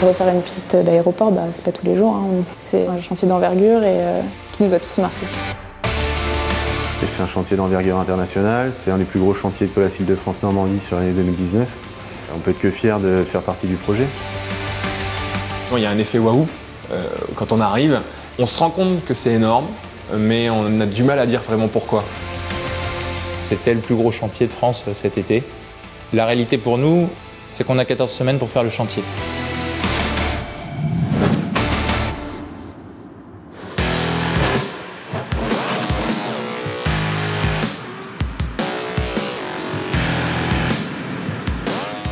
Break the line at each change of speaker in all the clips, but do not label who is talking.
Refaire une piste d'aéroport, c'est pas tous les jours, hein. C'est un chantier d'envergure et qui nous a tous marqués.
C'est un chantier d'envergure internationale, c'est un des plus gros chantiers de Colas Île-de-France-Normandie sur l'année 2019. On peut être que fier de faire partie du projet.
Il y a un effet waouh quand on arrive. On se rend compte que c'est énorme, mais on a du mal à dire vraiment pourquoi.
C'était le plus gros chantier de France cet été. La réalité pour nous, c'est qu'on a 14 semaines pour faire le chantier.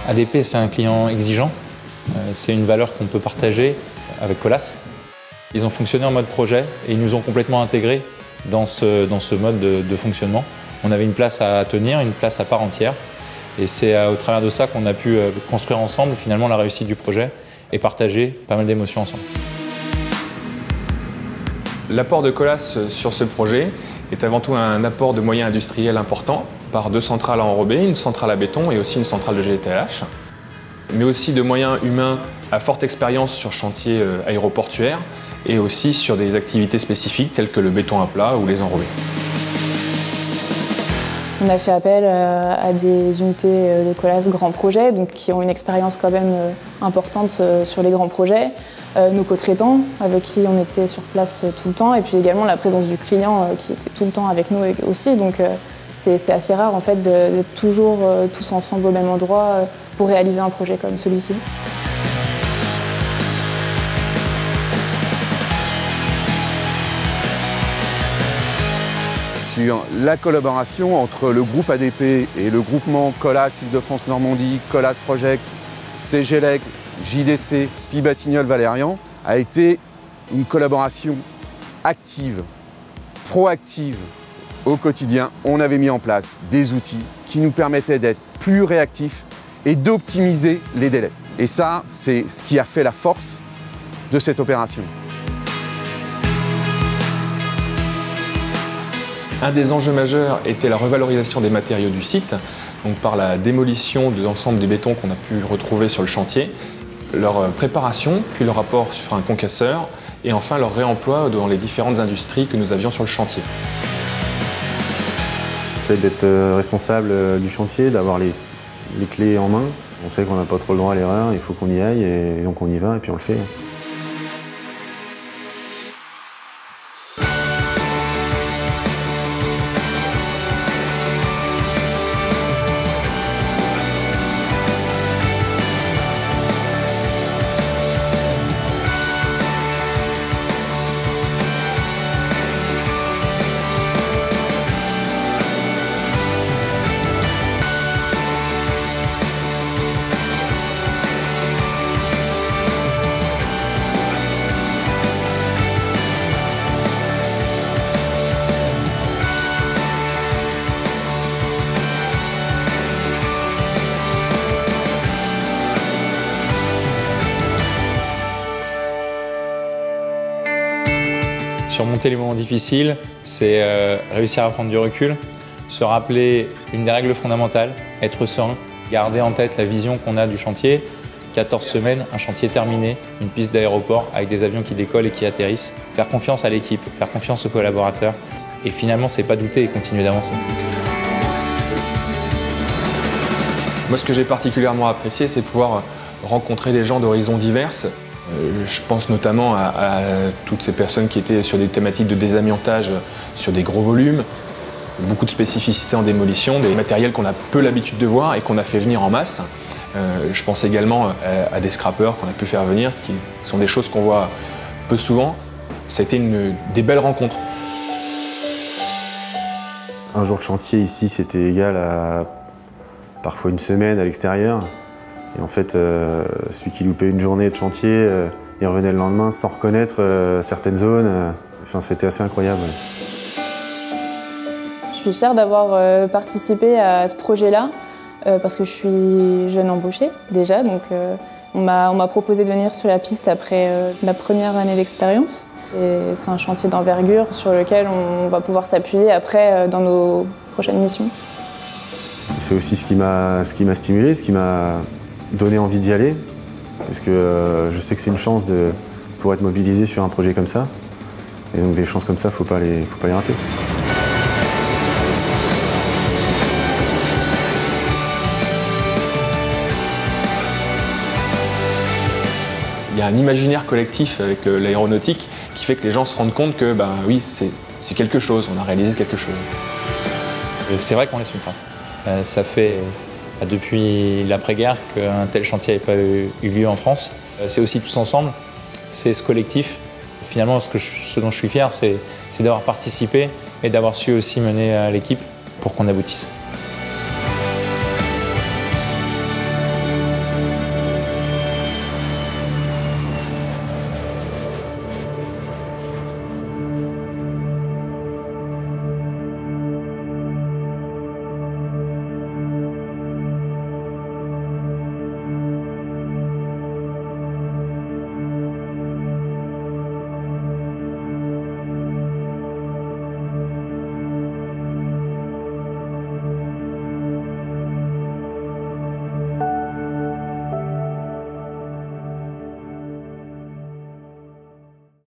ADP, c'est un client exigeant. C'est une valeur qu'on peut partager avec Colas. Ils ont fonctionné en mode projet et ils nous ont complètement intégrés dans ce mode de fonctionnement. On avait une place à tenir, une place à part entière. Et c'est au travers de ça qu'on a pu construire ensemble finalement la réussite du projet et partager pas mal d'émotions ensemble.
L'apport de Colas sur ce projet est avant tout un apport de moyens industriels importants par 2 centrales à enrobé, une centrale à béton et aussi une centrale de GTLH, mais aussi de moyens humains à forte expérience sur chantier aéroportuaire et aussi sur des activités spécifiques telles que le béton à plat ou les enrobés.
On a fait appel à des unités de Colas grands projets, donc qui ont une expérience quand même importante sur les grands projets. Nos co-traitants avec qui on était sur place tout le temps, et puis également la présence du client qui était tout le temps avec nous aussi. Donc c'est assez rare en fait d'être toujours tous ensemble au même endroit pour réaliser un projet comme celui-ci.
Sur la collaboration entre le groupe ADP et le groupement Colas Île-de-France-Normandie, Colas Project, CGLEC, JDC, SPI Batignolles Valérian a été une collaboration active, proactive au quotidien. On avait mis en place des outils qui nous permettaient d'être plus réactifs et d'optimiser les délais. Et ça, c'est ce qui a fait la force de cette opération.
Un des enjeux majeurs était la revalorisation des matériaux du site, donc par la démolition de l'ensemble des bétons qu'on a pu retrouver sur le chantier, leur préparation, puis leur apport sur un concasseur, et enfin leur réemploi dans les différentes industries que nous avions sur le chantier.
Le fait d'être responsable du chantier, d'avoir les clés en main, on sait qu'on n'a pas trop le droit à l'erreur, il faut qu'on y aille, et donc on y va et puis on le fait.
Surmonter les moments difficiles, c'est réussir à prendre du recul, se rappeler une des règles fondamentales, être serein, garder en tête la vision qu'on a du chantier. 14 semaines, un chantier terminé, une piste d'aéroport avec des avions qui décollent et qui atterrissent. Faire confiance à l'équipe, faire confiance aux collaborateurs et finalement, c'est pas douter et continuer d'avancer.
Moi, ce que j'ai particulièrement apprécié, c'est pouvoir rencontrer des gens d'horizons diverses. Je pense notamment à toutes ces personnes qui étaient sur des thématiques de désamiantage sur des gros volumes, beaucoup de spécificités en démolition, des matériels qu'on a peu l'habitude de voir et qu'on a fait venir en masse. Je pense également à des scrappers qu'on a pu faire venir, qui sont des choses qu'on voit peu souvent. Ça a été des belles rencontres.
Un jour de chantier ici, c'était égal à parfois une semaine à l'extérieur. Et en fait, celui qui loupait une journée de chantier, il revenait le lendemain sans reconnaître certaines zones. Enfin, c'était assez incroyable.
Je suis fière d'avoir participé à ce projet-là parce que je suis jeune embauchée déjà. Donc, on m'a proposé de venir sur la piste après ma première année d'expérience. Et c'est un chantier d'envergure sur lequel on va pouvoir s'appuyer après dans nos prochaines missions.
C'est aussi ce qui m'a stimulé, ce qui m'a donné envie d'y aller. parce que je sais que c'est une chance pour être mobilisé sur un projet comme ça. Et donc des chances comme ça, faut pas les rater.
Il y a un imaginaire collectif avec l'aéronautique qui fait que les gens se rendent compte que oui, c'est quelque chose, on a réalisé quelque chose.
C'est vrai qu'on laisse une trace. Ça fait depuis l'après-guerre qu'un tel chantier n'avait pas eu lieu en France. C'est aussi tous ensemble, c'est ce collectif. Finalement, ce dont je suis fier, c'est d'avoir participé et d'avoir su aussi mener l'équipe pour qu'on aboutisse.